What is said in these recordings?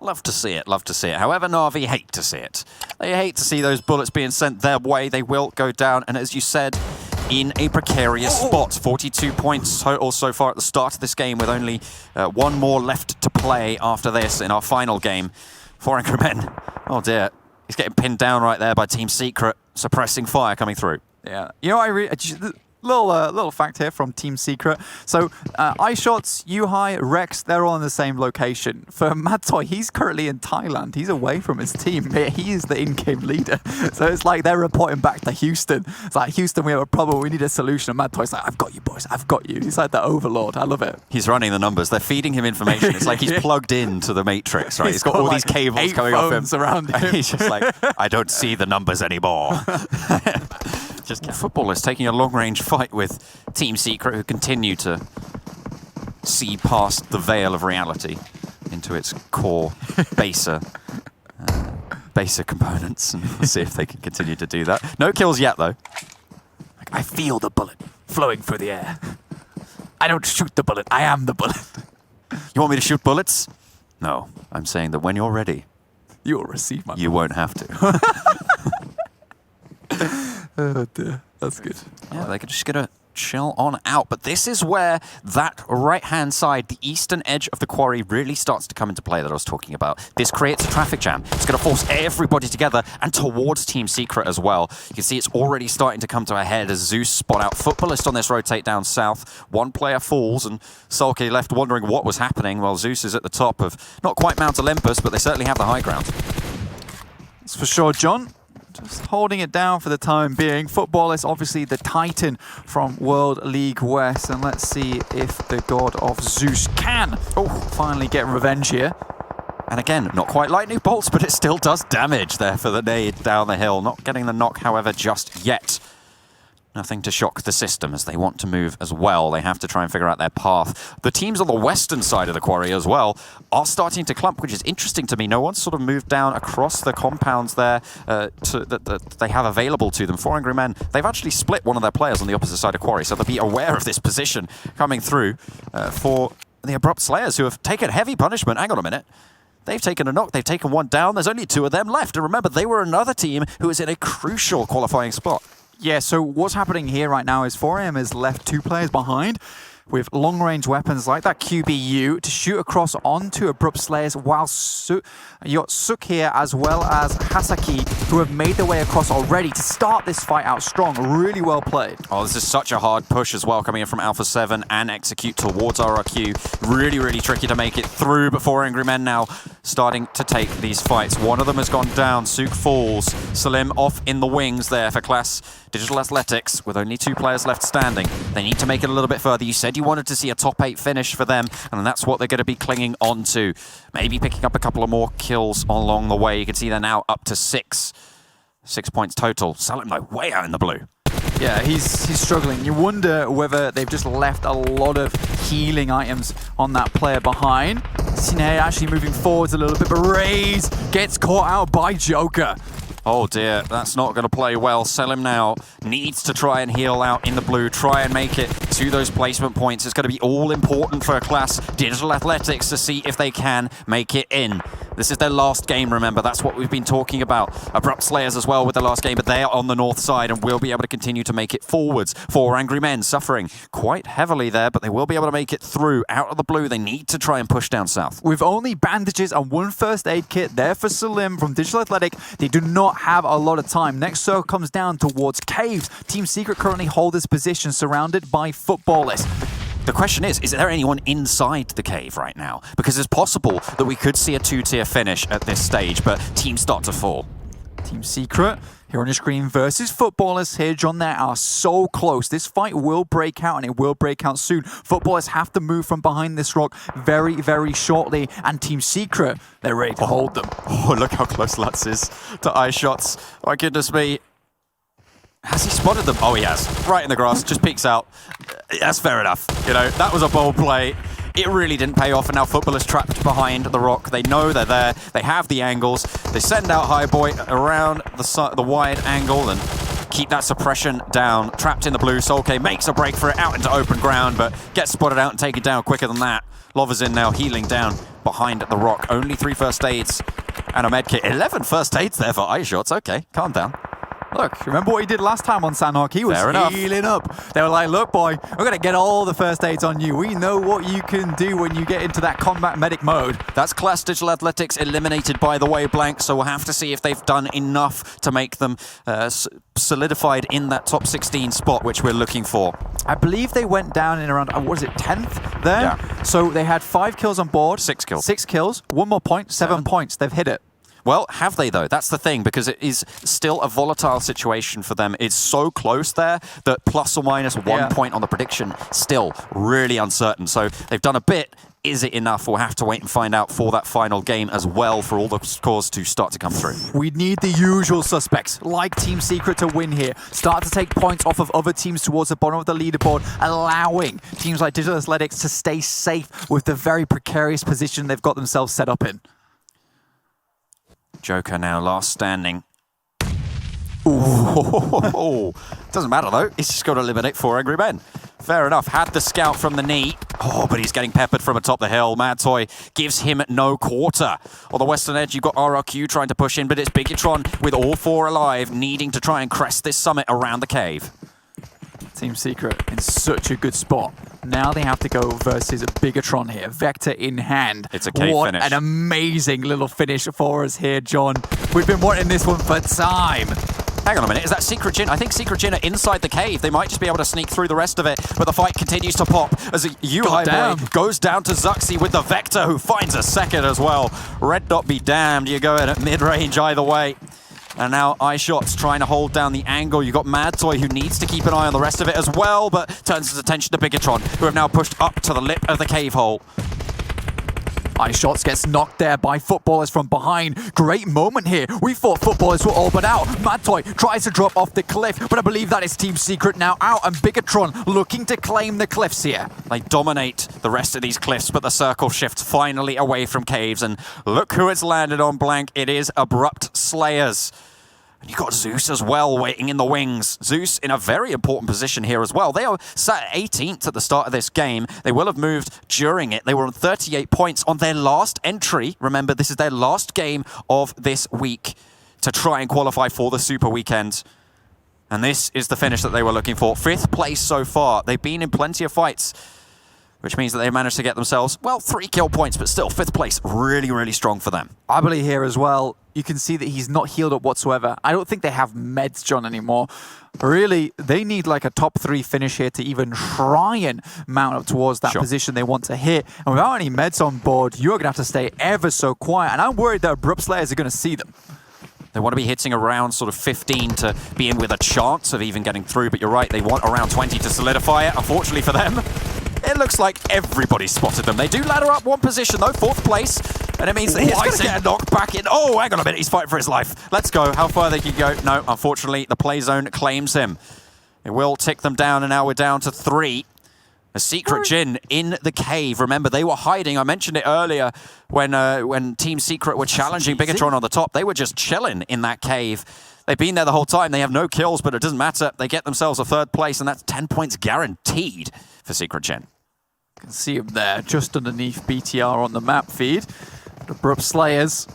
Love to see it, love to see it. However, Na'Vi hate to see it. They hate to see those bullets being sent their way. They will go down, and as you said, in a precarious spot. 42 points total so far at the start of this game, with only one more left to play after this in our final game. 4 Angry Men. Oh dear. He's getting pinned down right there by Team Secret, suppressing fire coming through. Yeah, you know, little fact here from Team Secret. So, iShots, Yuhai, Rex, they're all in the same location. For Madtoy, he's currently in Thailand. He's away from his team. He is the in-game leader. So it's like they're reporting back to Houston. It's like, Houston, we have a problem. We need a solution. And Madtoy's like, I've got you, boys. I've got you. He's like the overlord. I love it. He's running the numbers. They're feeding him information. It's like he's plugged into the Matrix, right? He's got all like these cables coming off him. Around him. He's just like, I don't see the numbers anymore. Just footballers taking a long-range fight with Team Secret, who continue to see past the veil of reality into its core baser components, and we'll see if they can continue to do that. No kills yet, though. I feel the bullet flowing through the air. I don't shoot the bullet. I am the bullet. You want me to shoot bullets? No, I'm saying that when you're ready, you will receive my. You won't have to. Oh dear, that's good. Yeah, they're just gonna chill on out. But this is where that right-hand side, the eastern edge of the quarry, really starts to come into play that I was talking about. This creates a traffic jam. It's going to force everybody together and towards Team Secret as well. You can see it's already starting to come to a head as Zeus spot out Footballist on this rotate down south. One player falls and Sulky left wondering what was happening while Zeus is at the top of not quite Mount Olympus, but they certainly have the high ground. That's for sure, John. Just holding it down for the time being. Footballist, obviously the Titan from World League West. And let's see if the god of Zeus can finally get revenge here. And again, not quite lightning bolts, but it still does damage there for the nade down the hill. Not getting the knock, however, just yet. Nothing to shock the system as they want to move as well. They have to try and figure out their path. The teams on the western side of the quarry as well are starting to clump, which is interesting to me. No one's sort of moved down across the compounds there that they have available to them. 4 Angry Men, they've actually split one of their players on the opposite side of quarry, so they'll be aware of this position coming through for the Abrupt Slayers, who have taken heavy punishment. Hang on a minute. They've taken a knock, they've taken one down. There's only 2 of them left. And remember, they were another team who was in a crucial qualifying spot. Yeah, so what's happening here right now is 4AM has left 2 players behind with long-range weapons like that QBU to shoot across onto Abrupt Slayers, while you got Suk here as well as Hasaki, who have made their way across already to start this fight out strong. Really well played. Oh, this is such a hard push as well, coming in from Alpha 7 and Execute towards RRQ. Really, really tricky to make it through, but 4 Angry Men now starting to take these fights. One of them has gone down. Suk falls. Salim off in the wings there for Class Digital Athletics with only 2 players left standing. They need to make it a little bit further. You said you wanted to see a top 8 finish for them, and that's what they're going to be clinging on to. Maybe picking up a couple of more kills along the way. You can see they're now up to 6. 6 points total. Salim, though, way out in the blue. Yeah, he's struggling. You wonder whether they've just left a lot of healing items on that player behind. Sine actually moving forwards a little bit, but Raze gets caught out by Joker. Oh dear, that's not going to play well. Selim now needs to try and heal out in the blue, try and make it to those placement points. It's going to be all important for Class Digital Athletics to see if they can make it in. This is their last game, remember. That's what we've been talking about. Abrupt Slayers as well with their last game, but they are on the north side and will be able to continue to make it forwards. 4 Angry Men suffering quite heavily there, but they will be able to make it through. Out of the blue, they need to try and push down south. With only bandages and 1 first aid kit there for Salim from Digital Athletic, they do not have a lot of time. Next circle comes down towards caves. Team Secret currently hold this position surrounded by Footballists. The question is there anyone inside the cave right now? Because it's possible that we could see a 2-tier finish at this stage, but teams start to fall. Team Secret here on your screen versus Footballists here, John. They are so close. This fight will break out, and it will break out soon. Footballists have to move from behind this rock very, very shortly, and Team Secret, they're ready to hold them. Oh, look how close Lutz is to iShots. My goodness me. Has he spotted them? Oh, he has. Right in the grass, just peeks out. That's fair enough. You know, that was a bold play. It really didn't pay off, and now Footballers trapped behind the rock. They know they're there. They have the angles. They send out Highboy around the wide angle and keep that suppression down. Trapped in the blue, Solke makes a break for it out into open ground, but gets spotted out and taken down quicker than that. Lover's in now, healing down behind the rock. Only 3 first aids and a med kit. 11 first aids there for iShots. Okay, calm down. Look, remember what he did last time on Sanhok? He was healing up. They were like, look, boy, we're going to get all the first aids on you. We know what you can do when you get into that combat medic mode. That's Class Digital Athletics eliminated, by the way, Blank, so we'll have to see if they've done enough to make them solidified in that top 16 spot, which we're looking for. I believe they went down in around, what is it, 10th there? Yeah. So they had 5 kills on board. 6 kills. 6 kills, 1 more point, 7 points. They've hit it. Well, have they, though? That's the thing, because it is still a volatile situation for them. It's so close there that plus or minus 1 point on the prediction, still really uncertain. So they've done a bit. Is it enough? We'll have to wait and find out for that final game as well for all the scores to start to come through. We need the usual suspects, like Team Secret, to win here. Start to take points off of other teams towards the bottom of the leaderboard, allowing teams like Digital Athletics to stay safe with the very precarious position they've got themselves set up in. Joker now last standing. Ooh. Doesn't matter though, he's just got to eliminate 4 angry men. Fair enough, had the scout from the knee. Oh, but he's getting peppered from atop the hill. Madtoy gives him no quarter. On the western edge, you've got RRQ trying to push in, but it's Bigetron with all 4 alive, needing to try and crest this summit around the cave. Team Secret in such a good spot. Now they have to go versus Bigetron here. Vector in hand. It's a cave what finish. An amazing little finish for us here, John. We've been wanting this one for time. Hang on a minute, is that Secret Jin? I think Secret Jin are inside the cave. They might just be able to sneak through the rest of it, but the fight continues to pop as a UI boy goes down to Zuxi with the Vector, who finds a second as well. Red Dot be damned, you're going at mid-range either way. And now iShots trying to hold down the angle. You've got Madtoy, who needs to keep an eye on the rest of it as well, but turns his attention to Bigetron, who have now pushed up to the lip of the cave hole. iShots gets knocked there by footballers from behind. Great moment here. We thought footballers were all but out. Madtoy tries to drop off the cliff, but I believe that is Team Secret now out, and Bigetron looking to claim the cliffs here. They dominate the rest of these cliffs, but the circle shifts finally away from caves, and look who it's landed on, Blank. It is Abrupt Slayers. And you've got Zeus as well waiting in the wings. Zeus in a very important position here as well. They are sat 18th at the start of this game. They will have moved during it. They were on 38 points on their last entry. Remember, this is their last game of this week to try and qualify for the Super Weekend. And this is the finish that they were looking for. 5th place so far. They've been in plenty of fights, which means that they managed to get themselves, well, 3 kill points, but still 5th place. Really, really strong for them. I believe here as well, you can see that he's not healed up whatsoever. I don't think they have meds, John, anymore. Really, they need like a top 3 finish here to even try and mount up towards that position they want to hit. And without any meds on board, you're going to have to stay ever so quiet. And I'm worried that Abrupt Slayers are going to see them. They want to be hitting around sort of 15 to be in with a chance of even getting through. But you're right, they want around 20 to solidify it. Unfortunately for them, it looks like everybody spotted them. They do ladder up 1 position, though, 4th place. And it means that he's going to get a knock back in. Oh, hang on a minute. He's fighting for his life. Let's go. How far they can go? No, unfortunately, the play zone claims him. It will tick them down, and now we're down to 3. A Secret Jin in the cave. Remember, they were hiding. I mentioned it earlier when Team Secret were challenging Bigetron on the top. They were just chilling in that cave. They've been there the whole time. They have no kills, but it doesn't matter. They get themselves a 3rd place, and that's 10 points guaranteed for Secret Jin. You can see him there, just underneath BTR on the map feed. The Abrupt Slayers,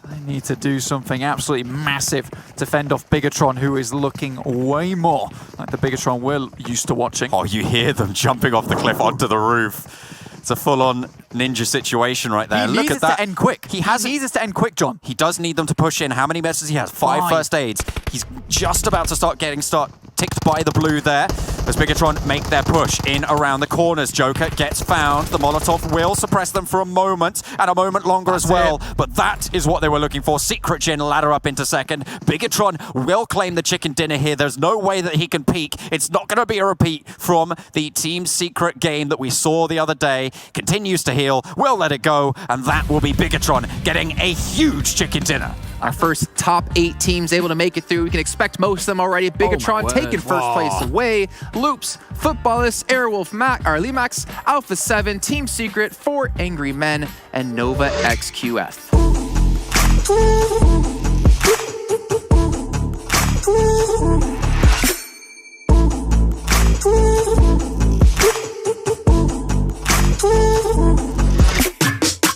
they need to do something absolutely massive to fend off Bigetron, who is looking way more like the Bigetron we're used to watching. Oh, you hear them jumping off the cliff onto the roof. It's a full-on ninja situation right there. Look at that. To end quick. He needs us to end quick, John. He does need them to push in. How many meds does he have? 5 first aids. He's just about to start ticked by the blue there as Bigetron make their push in around the corners. Joker gets found. The Molotov will suppress them for a moment and a moment longer as well. But that is what they were looking for. Secret Jin ladder up into 2nd. Bigetron will claim the chicken dinner here. There's no way that he can peek. It's not going to be a repeat from the Team Secret game that we saw the other day. Continues to heal. We'll let it go. And that will be Bigetron getting a huge chicken dinner. Our first top 8 teams able to make it through. We can expect most of them already. Bigetron taking 1st place away. Loops, Footballists, Airwolf, Limax, Alpha 7, Team Secret, 4 Angry Men, and Nova XQF.